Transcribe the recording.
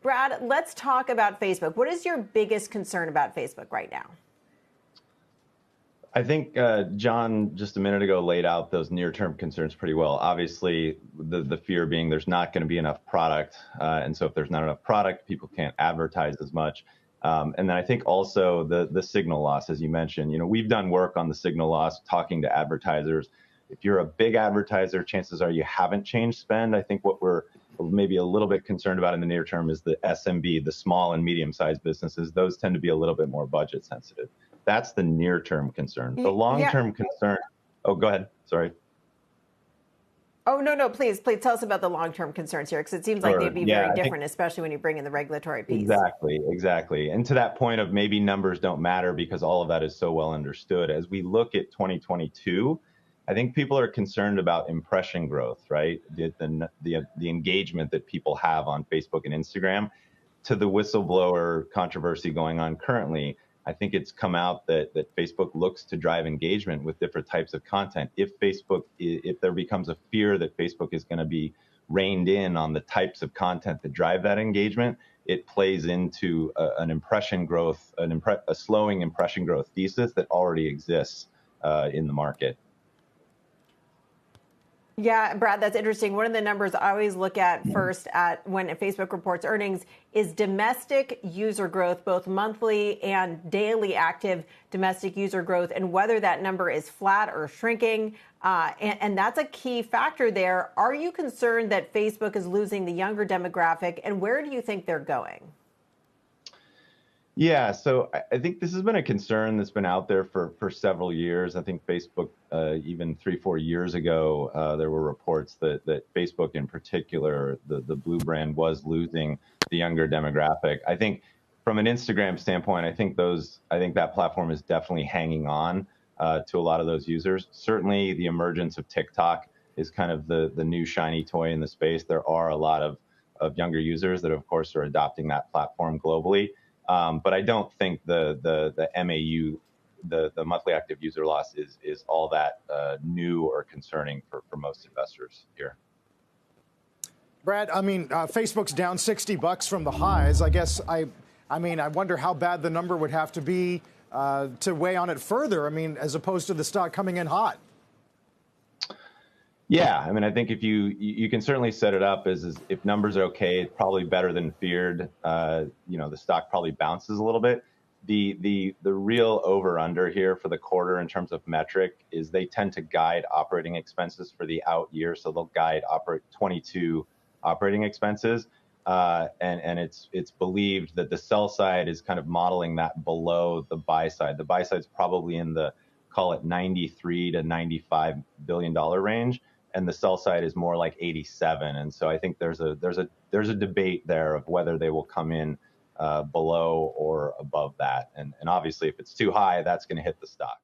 Brad, let's talk about Facebook. What is your biggest concern about Facebook right now? I think John just a minute ago laid out those near-term concerns pretty well. Obviously, the fear being there's not going to be enough product, and so if there's not enough product, people can't advertise as much. And then I think also the signal loss, as you mentioned. You know, we've done work on the signal loss, talking to advertisers. If you're a big advertiser, chances are you haven't changed spend. I think what we're maybe a little bit concerned about in the near term is the SMB, the small and medium-sized businesses. Those tend to be a little bit more budget sensitive. That's the near-term concern. The long-term concern. Oh, go ahead. Sorry. Oh, no, please tell us about the long-term concerns here, because it seems like they'd be very different, especially when you bring in the regulatory piece. Exactly. And to that point of maybe numbers don't matter because all of that is so well understood. As we look at 2022, I think people are concerned about impression growth, right? The engagement that people have on Facebook and Instagram. To the whistleblower controversy going on currently, I think it's come out that Facebook looks to drive engagement with different types of content. If there becomes a fear that Facebook is going to be reined in on the types of content that drive that engagement, it plays into an impression growth, a slowing impression growth thesis that already exists in the market. Yeah, Brad, that's interesting. One of the numbers I always look at first at when Facebook reports earnings is domestic user growth, both monthly and daily active domestic user growth, and whether that number is flat or shrinking. And that's a key factor there. Are you concerned that Facebook is losing the younger demographic, and where do you think they're going? Yeah, so I think this has been a concern that's been out there for several years. I think Facebook, even 3-4 years ago, there were reports that Facebook in particular, the Blue brand, was losing the younger demographic. I think from an Instagram standpoint, I think that platform is definitely hanging on to a lot of those users. Certainly the emergence of TikTok is kind of the new shiny toy in the space. There are a lot of younger users that, of course, are adopting that platform globally. But I don't think the MAU, the monthly active user loss, is all that new or concerning for most investors here. Brad, I mean, Facebook's down $60 from the highs. I guess I wonder how bad the number would have to be to weigh on it further. I mean, as opposed to the stock coming in hot. Yeah, I mean, I think if you can certainly set it up as if numbers are okay, it's probably better than feared. The stock probably bounces a little bit. The real over under here for the quarter in terms of metric is they tend to guide operating expenses for the out year, so they'll guide 22 operating expenses, and it's believed that the sell side is kind of modeling that below the buy side. The buy side's probably in the, call it, $93 to $95 billion range. And the sell side is more like 87, and so I think there's a debate there of whether they will come in below or above that, and obviously if it's too high, that's going to hit the stock.